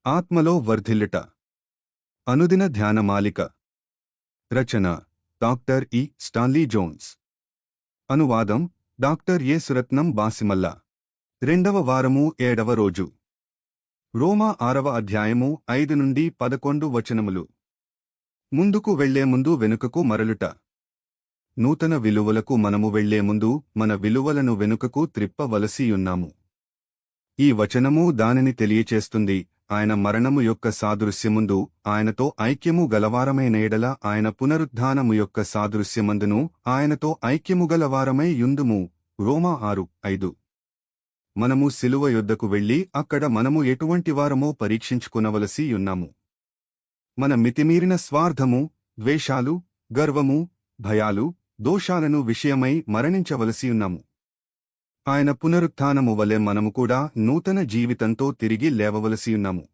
ఆత్మలో వర్ధిల్లుట. అనుదిన ధ్యానమాలిక. రచన డాక్టర్ ఇ. Stanley Jones. అనువాదం డాక్టర్ ఎ. సురత్నం బాసిమల్ల. 2వ వారము 7వ రోజు. రోమా 6వ అధ్యాయము 5 నుండి 11 వచనములు. ముందుకు వెళ్లే ముందు వెనుకకు మరలుట. నూతన విలువలకు మనము వెళ్లే ముందు మన విలువలను వెనుకకు త్రిప్పవలసియున్నాము. ఈ వచనము దానిని తెలియచేస్తుంది. ఆయన మరణము యొక్క సాదృశ్యముందు ఆయనతో ఐక్యము గలవారమైన ఎడల ఆయన పునరుద్ధానము యొక్క సాదృశ్యమందును ఆయనతో ఐక్యము గలవారమై యుందుము. రోమా 6:5. మనము సిలువ యొద్దకు వెళ్లి అక్కడ మనము ఎటువంటివారమో పరీక్షించుకునవలసి యున్నాము. మన మితిమీరిన స్వార్థము, ద్వేషాలు, గర్వము, భయాలు, దోషాలను విషయమై మరణించవలసియున్నాము. ఆయన పునరుత్థానము వలె మనము కూడా నూతన జీవితంతో తిరిగి లేవవలసియున్నాము.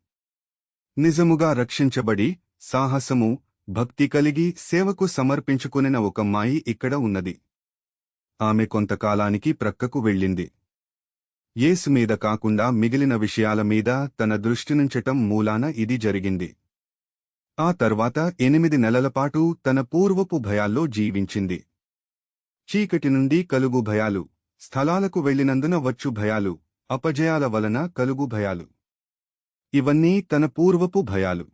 నిజముగా రక్షించబడి సాహసము, భక్తి కలిగి సేవకు సమర్పించుకునిన ఒక మాయి ఇక్కడ ఉన్నది. ఆమె కొంతకాలానికి ప్రక్కకు వెళ్ళింది. యేసు మీద కాకుండా మిగిలిన విషయాల మీద తన దృష్టినుంచటం మూలాన ఇది జరిగింది. ఆ తర్వాత 8 నెలలపాటు తన పూర్వపు భయాల్లో జీవించింది. చీకటి నుండి కలుగు భయాలు, స్థలాలకు వెళ్లినందున వచ్చు భయాలు, అపజయాల వలన కలుగు భయాలు. ఇవన్నీ తన పూర్వపు భయాలు.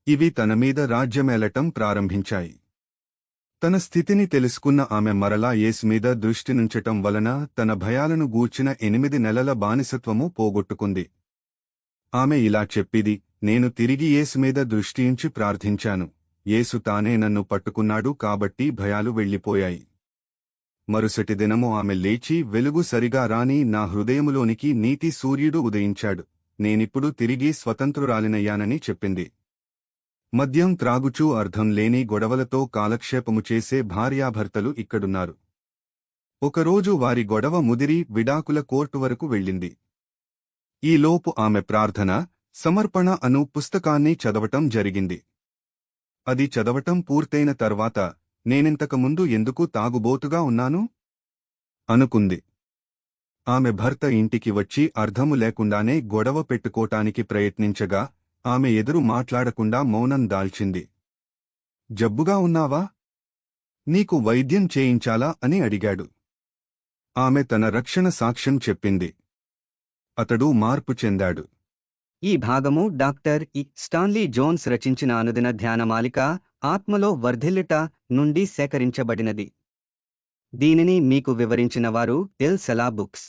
ఇవి తనమీద రాజ్యమేలటం ప్రారంభించాయి. తన స్థితిని తెలుసుకున్న ఆమె మరలా యేసుమీద దృష్టినుంచటం వలన తన భయాలను గూర్చిన 8 నెలల బానిసత్వము పోగొట్టుకుంది. ఆమె ఇలా చెప్పిది, నేను తిరిగి యేసుమీద దృష్టించి ప్రార్థించాను. యేసు తానే నన్ను పట్టుకున్నాడు కాబట్టి భయాలు వెళ్ళిపోయాయి. మరుసటి దినము ఆమె లేచి వెలుగు సరిగా రాని నా హృదయములోనికి నీతి సూర్యుడు ఉదయించాడు. నేనిప్పుడు తిరిగి స్వతంత్రురాలినయ్యానని చెప్పింది. మద్యం త్రాగుచూ అర్థం లేని గొడవలతో కాలక్షేపము చేసే భార్యాభర్తలు ఇక్కడున్నారు. ఒకరోజు వారి గొడవ ముదిరి విడాకుల కోర్టు వరకు వెళ్ళింది. ఈలోపు ఆమె ప్రార్థన, సమర్పణ అను పుస్తకాన్ని చదవటం జరిగింది. అది చదవటం పూర్తయిన తర్వాత నేనింతకుముందు ఎందుకు తాగుబోతుగా ఉన్నాను? అనుకుంది. ఆమె భర్త ఇంటికి వచ్చి అర్థము లేకుండానే గొడవ పెట్టుకోటానికి ప్రయత్నించగా ఆమె ఎదురు మాట్లాడకుండా మౌనం దాల్చింది. జబ్బుగా ఉన్నావా? నీకు వైద్యం చేయించాలా అని అడిగాడు. ఆమె తన రక్షణ సాక్ష్యం చెప్పింది. అతడు మార్పు చెందాడు. ఈ భాగము డాక్టర్ ఇ. స్టాన్లీ జోన్స్ రచించిన అనుదిన ధ్యానమాలిక ఆత్మలో వర్ధిల్లుట నుండి సేకరించబడినది. దీనిని మీకు వివరించిన వారు ఎల్. సెలా బుక్స్.